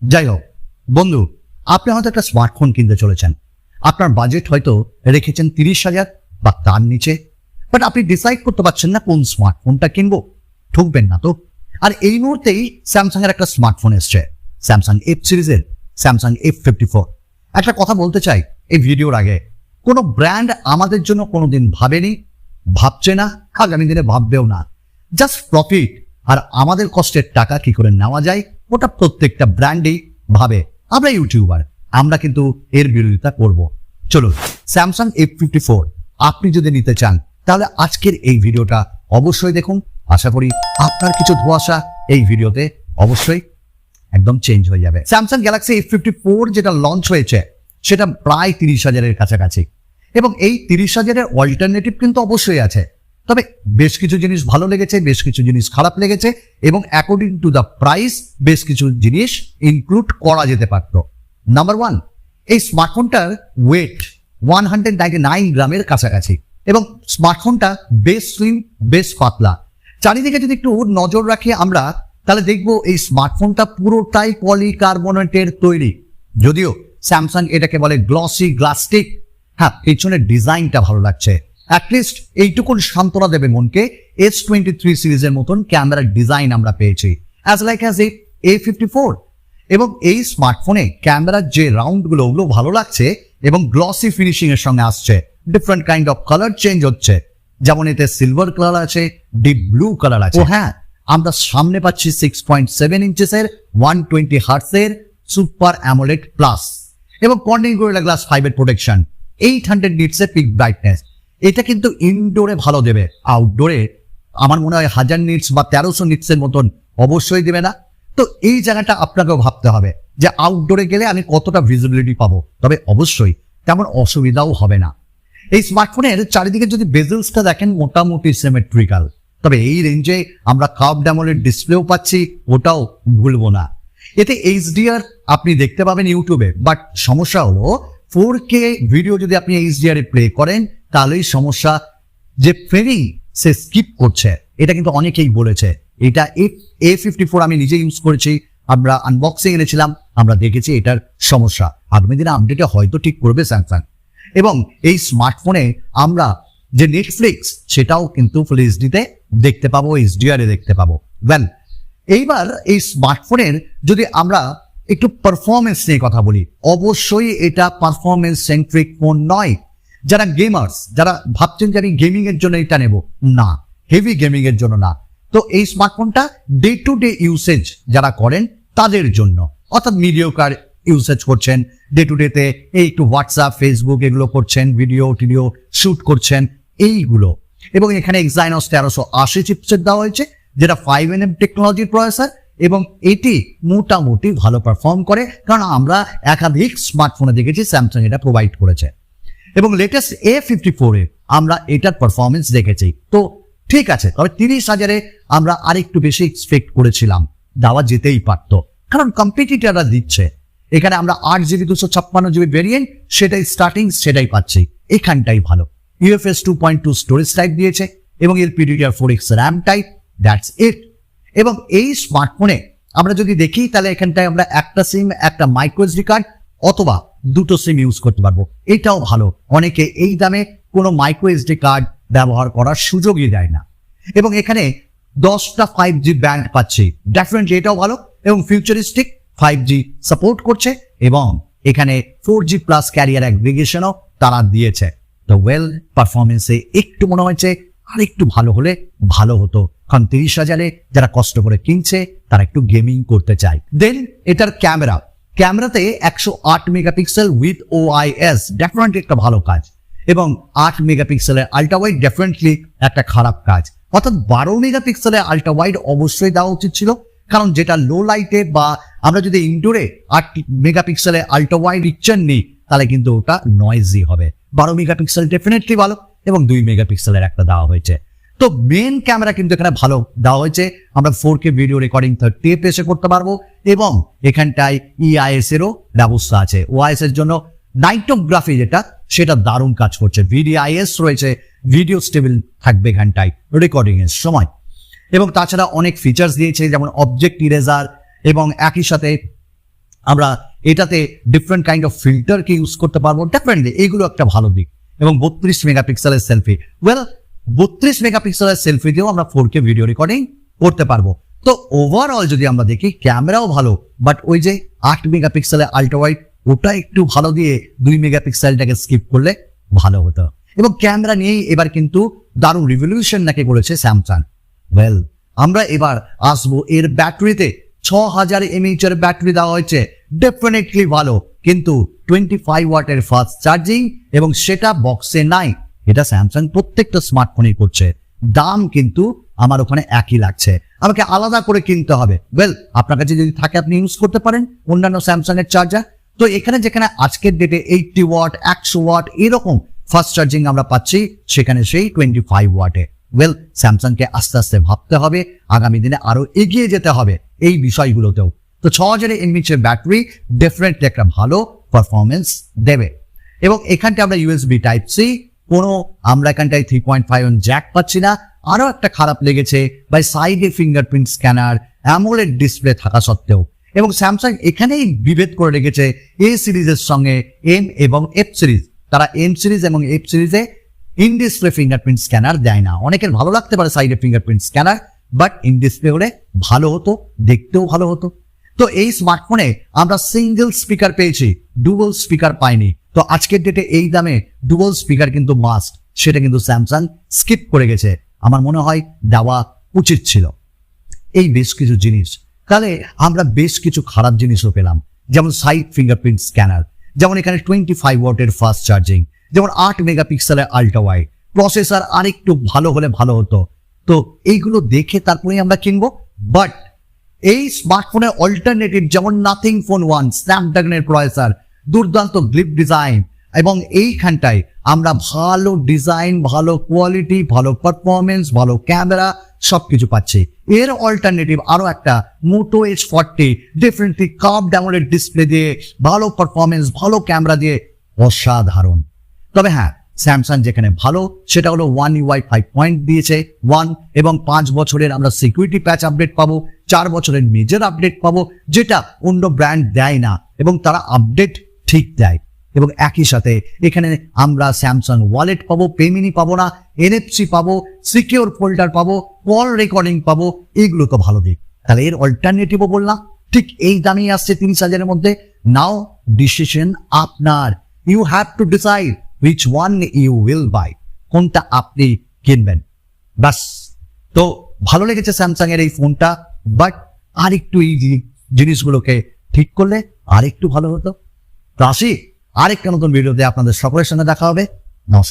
যাই হোক বন্ধু, আপনি হয়তো একটা স্মার্টফোন কিনতে চলেছেন। আপনার বাজেট হয়তো রেখেছেন 30,000 বা তার নিচে, বাট আপনি ডিসাইড করতে পারছেন না কোন স্মার্টফোনটা কিনবো। ঠকবেন না তো। আর এই মুহূর্তেই স্যামসাং এর একটা স্মার্টফোন এসছে, স্যামসাং এফ সিরিজের স্যামসাং F54। একটা কথা বলতে চাই এই ভিডিওর আগে, কোনো ব্র্যান্ড আমাদের জন্য কোনোদিন ভাবেনি, ভাবছে না, আগামী দিনে ভাববেও না। জাস্ট প্রফিট আর আমাদের কষ্টের টাকা কি করে নেওয়া যায় ওটা প্রত্যেকটা ব্র্যান্ডই ভাবে। আমরা ইউটিউবার, আমরা কিন্তু এর বিরোধিতা করব। চলুন, স্যামসাং F54 আপনি যদি নিতে চান তাহলে আজকের এই ভিডিওটা অবশ্যই দেখুন। আশা করি আপনার কিছু ধোঁয়াশা এই ভিডিওতে অবশ্যই একদম চেঞ্জ হয়ে যাবে। স্যামসাং গ্যালাক্সি F54 যেটা লঞ্চ হয়েছে সেটা প্রায় 30,000-এর কাছাকাছি, এবং এই 30,000-এর অল্টারনেটিভ কিন্তু অবশ্যই আছে। তবে বেশ কিছু জিনিস ভালো লেগেছে, বেশ কিছু জিনিস খারাপ লেগেছে, এবং অ্যাকর্ডিং টু দ্য প্রাইস বেশ কিছু জিনিস ইনক্লুড করা যেতে পারত। নাম্বার 1, এই স্মার্টফোনটার ওয়েট 199 গ্রামের কাছাকাছি, এবং স্মার্টফোনটা বেশ স্লিম, বেশ পাতলা। চারিদিকে যদি একটু নজর রাখি আমরা, তাহলে দেখবো এই স্মার্টফোনটা পুরোটাই পলিকার্বনেটের তৈরি। যদিও স্যামসাং এটাকে বলে গ্লসি গ্লাস্টিক। হ্যাঁ, পেছনের ডিজাইনটা ভালো লাগছে। অ্যাটলিস্ট এইটুকুন সান্ত্বনা দেবে মনকে, S23 সিরিজের মতন ক্যামেরার ডিজাইন আমরা পেয়েছি, অ্যাজ লাইক অ্যাজ A54। এবং এই স্মার্টফোনে ক্যামেরার যে রাউন্ডগুলো ওগুলো ভালো লাগছে, এবং গ্লসি ফিনিশিং এর সঙ্গে আসছে। Different kind of colour change হচ্ছে, যেমন এতে সিলভার কালার আছে, ডিপ ব্লু কালার আছে। ও হ্যাঁ, আমরা সামনে পাচ্ছি 6.7 ইঞ্চেসের 120 হার্টজের সুপার অ্যামোলেড প্লাস, এবং কর্নিং গরিলা গ্লাস 5 এর প্রোটেকশন, 800 নিটসের পিক ব্রাইটনেস। এটা কিন্তু ইনডোরে ভালো দেবে, আউটডোরে আমার মনে হয় 1000 নিটস বা 1300 নিটসের মতন অবশ্যই দেবে না। তো এই জায়গাটা আপনাকেও ভাবতে হবে যে আউটডোরে গেলে আমি কতটা ভিজিবিলিটি পাবো। তবে অবশ্যই তেমন অসুবিধাও হবে না। এই স্মার্টফোনের চারিদিকে যদি বেজেলসটা দেখেন মোটামুটি সিমেট্রিক্যাল, তবে এই রেঞ্জে আমরা কার্ভড অ্যামোলেড ডিসপ্লেও পাচ্ছি, ওটাও ভুলবো না। এতে HDR আপনি দেখতে পাবেন ইউটিউবে, বাট সমস্যা হলো 4K ভিডিও যদি আপনি HDR এ প্লে করেন তাহলেই সমস্যা, যে ফ্রেমিং সে স্কিপ করছে। এটা কিন্তু অনেকেই বলেছে। এটা A54 আমি নিজে ইউজ করেছি, আমরা আনবক্সিং এনেছিলাম, আমরা দেখেছি এটার সমস্যা। আগামী দিনে আপডেটে হয়তো ঠিক করবে স্যামসাং। এবং এই স্মার্টফোনে আমরা যে নেটফ্লিক্স সেটাও কিন্তু ফুল এইচডিতে দেখতে পাবো, HDR এ দেখতে পাবো। ওয়েল, এইবার এই স্মার্টফোনের যদি আমরা একটু পারফরমেন্স নিয়ে কথা বলি, অবশ্যই এটা পারফরমেন্স সেন্ট্রিক ফোন নয়। যারা গেমার্স, যারা ভাবছেন যে আমি গেমিং এর জন্য এটা নেব, না, হেভি গেমিং এর জন্য না। তো এই স্মার্টফোনটা ডে টু ডে ইউসেজ যারা করেন তাদের জন্য, অর্থাৎ মিডিওকার ইউসেজ করছেন ডে টু ডেতে, এই একটু হোয়াটসঅ্যাপ, ফেসবুক এগুলো করছেন, ভিডিও টিডিও শুট করছেন এইগুলো। এবং এখানে Exynos 1380 চিপসেট দেওয়া হয়েছে, যেটা 5nm টেকনোলজির প্রসেসর, এবং এটি মোটামুটি ভালো পারফর্ম করে, কারণ আমরা একাধিক স্মার্টফোনে দেখেছি স্যামসাং এটা প্রোভাইড করেছে। এবং লেটেস্ট A54-এ আমরা এটার পারফরমেন্স দেখেছি। তো ঠিক আছে, তবে 30,000-এ আমরা আরেকটু বেশি এক্সপেক্ট করেছিলাম, দেওয়া যেতেই পারতো, কারণ কম্পিটিটররা দিচ্ছে। এখানে আমরা 8GB 256GB ভেরিয়েন্ট, সেটাই স্টার্টিং, সেটাই পাচ্ছি। এখানটাই ভালো। UFS 2.2 স্টোরেজ টাইপ দিয়েছে, এবং LPDDR4X RAM type, that's it. এবং এই স্মার্টফোনে আমরা যদি দেখি তাহলে এখানটায় আমরা একটা সিম, একটা মাইক্রো SD কার্ড অথবা দুটো সিম ইউজ করতে পারবো। এটাও ভালো। অনেকে এই দামে কোনো মাইক্রো SD কার্ড ব্যবহার করার সুযোগই দেয় না। এবং এখানে 10টা 5G ব্যান্ড পাচ্ছি, ডেফিনেটলি এটাও ভালো। এবং ফিউচারিস্টিক 5G সাপোর্ট করছে, এবং এখানে 4G প্লাস ক্যারিয়ার অ্যাগ্রিগেশনও তারা দিয়েছে। তো ওয়েল, পারফরমেন্সে একটু মনে হয়েছে আর একটু ভালো হলে ভালো হতো, কারণ 30,000-এ যারা কষ্ট করে কিনছে তারা একটু গেমিং করতে চায়। দেন এটার ক্যামেরাতে 108 মেগাপিক্সেল উইথ OIS, ডেফিনেটলি একটা ভালো কাজ। এবং 8 মেগাপিক্সেলের আল্ট্রা ওয়াইড ডেফিনেটলি একটা খারাপ কাজ। অর্থাৎ 12 মেগাপিক্সেলের আল্ট্রা ওয়াইড অবশ্যই দেওয়া উচিত ছিল, কারণ যেটা লো লাইটে বা আমরা যদি ইনডোরে 8 মেগাপিক্সেলের আল্ট্রা ওয়াইড পিকচার নিই তাহলে কিন্তু ওটা নয়েজি হবে। 12 মেগাপিক্সেল ডেফিনেটলি ভালো, এবং 2 মেগাপিক্সেলের একটা দেওয়া হয়েছে। তো মেন ক্যামেরা কিন্তু এখানে ভালো দেওয়া হয়েছে। আমরা 4K ভিডিও রেকর্ডিং 30 FPS করতে পারবো, এবং এখানটায় EIS এরও ব্যবস্থা আছে। OIS এর জন্য নাইটোগ্রাফি যেটা, সেটা দারুণ কাজ করছে। VDIS রয়েছে, ভিডিও স্টেবল থাকবে এখানটায় রেকর্ডিং এর সময়। এবং তাছাড়া অনেক ফিচার্স দিয়েছে, যেমন অবজেক্ট ইরেজার, এবং একই সাথে আমরা এটাতে ডিফারেন্ট কাইন্ড অফ ফিল্টারকে ইউজ করতে পারবো, ডেফিনেটলি এইগুলো একটা ভালো দিক। এবং 32 মেগাপিক্সেলের সেলফি, 32 মেগাপিক্সেলের সেলফি দিয়েও আমরা 4K ভিডিও রেকর্ডিং করতে পারবো। তো ওভারঅল যদি আমরা দেখি ক্যামেরাও ভালো, বাট ওই যে 8 মেগাপিক্সেলের আল্ট্রা ওয়াইড ওটা একটু ভালো দিয়ে 2 মেগাপিক্সেলটাকে স্কিপ করলে ভালো হতো। এবং ক্যামেরা নিয়েই এবার কিন্তু দারুণ রিভলিউশন নাকি করেছে স্যামসাং। আমরা এবার আসবো এর ব্যাটারিতে। 6000 mAh এর ব্যাটারি দেওয়া হয়েছে, ডেফিনেটলি ভালো, কিন্তু 25 ওয়াটের ফাস্ট চার্জিং এবং সেটা বক্সে নাই। এটা স্যামসাং প্রত্যেকটা স্মার্টফোনই করছে। দাম কিন্তু আমার ওখানে একই লাগছে, আমাকে আলাদা করে কিনতে হবে। আপনার কাছে যদি থাকে আপনি ইউজ করতে পারেন অন্যান্য স্যামসাং এর চার্জার। তো এখানে যেখানে আজকের ডেটে 80 ওয়াট 100 ওয়াট এরকম ফাস্ট চার্জিং আমরা পাচ্ছি, সেখানে সেই 25 ওয়াটে। স্যামসাংকে আস্তে আস্তে ভাবতে হবে, আগামী দিনে আরো এগিয়ে যেতে হবে এই বিষয়গুলোতেও। তো 6000 mAh এর ব্যাটারি ডেফিনেটলি একটা ভালো পারফরমেন্স দেবে। এবং এখানটা আমরা USB Type-C, আমরা এখানটায় 3.5 জ্যাক পাচ্ছি না। আরো একটা খারাপ লেগেছে বাই সাইডে ফিঙ্গারপ্রিন্ট স্ক্যানার, অ্যামোলেড ডিসপ্লে থাকা সত্ত্বেও। এবং স্যামসাং এখানেই বিভেদ করে রেখেছে এ সিরিজের সঙ্গে এম এবং এফ সিরিজ। তারা এম সিরিজ এবং এফ সিরিজে ইন ডিসপ্লে ফিঙ্গারপ্রিন্ট স্ক্যানার দেয় না। অনেকের ভালো লাগতে পারে সাইডে fingerprint scanner, but in display হলে ভালো হতো, দেখতেও ভালো হতো। তো এই স্মার্টফোনে আমরা সিঙ্গেল স্পিকার পেয়েছি, ডুয়াল স্পিকার পাইনি। তো আজকের ডেটে এই দামে ডুয়াল স্পিকার কিন্তু মাস্ট, সেটা কিন্তু স্যামসাং স্কিপ করে গেছে। আমার মনে হয় দেওয়া উচিত ছিল। এই বেশ কিছু জিনিস, তাহলে আমরা বেশ কিছু খারাপ জিনিসও পেলাম, যেমন সাইড ফিঙ্গারপ্রিন্ট স্ক্যানার, যেমন এখানে 25 ওয়াটের ফাস্ট চার্জিং, যেমন 8 মেগাপিক্সেলের আল্ট্রা ওয়াইড, প্রসেসর আরেকটু ভালো হলে ভালো হতো। তো এইগুলো দেখে তারপরে আমরা কিনবো। বাট এই স্মার্টফোনের অল্টারনেটিভ যেমন নাথিং ফোন 1, স্ন্যাপড্রাগনের প্রসেসর, দুর্দান্ত গ্লিপ ডিজাইন, এবং এইখানটায় আমরা ভালো ডিজাইন, ভালো কোয়ালিটি, ভালো পারফরমেন্স, ভালো ক্যামেরা সবকিছু পাচ্ছি। এর অল্টারনেটিভ আরো একটা মোটো H40, definitely curved AMOLED display দিয়ে, ভালো পারফরমেন্স, ভালো ক্যামেরা দিয়ে অসাধারণ। তবে হ্যাঁ, স্যামসাং যেখানে ভালো সেটা হলো One UI 5 দিয়েছে 1, এবং 5 বছরের আমরা সিকিউরিটি প্যাচ আপডেট পাবো, 4 বছরের মেজর আপডেট পাবো, যেটা অন্য ব্র্যান্ড দেয় না, এবং তারা আপডেট ঠিক দেয়। এবং একই সাথে এখানে আমরা স্যামসাং ওয়ালেট পাবো, পেমিনি পাবো না, NFC পাবো, সিকিউর ফোল্ডার পাবো, কল রেকর্ডিং পাবো। এগুলো তো ভালো দিক। তাহলে এর অল্টারনেটিভও বললাম, ঠিক এই দামই আসছে 30,000-এর মধ্যে। নাও ডিসিশন আপনার, you have to decide which one you will buy, কোনটা আপনি কিনবেন। বাস। তো ভালো লেগেছে স্যামসাং এর এই ফোনটা, বাট আরেকটু এই জিনিসগুলোকে ঠিক করলে আরেকটু ভালো হতো। তো আসি, আরেকটা নতুন ভিডিওতে আপনাদের সকলের সঙ্গে দেখা হবে।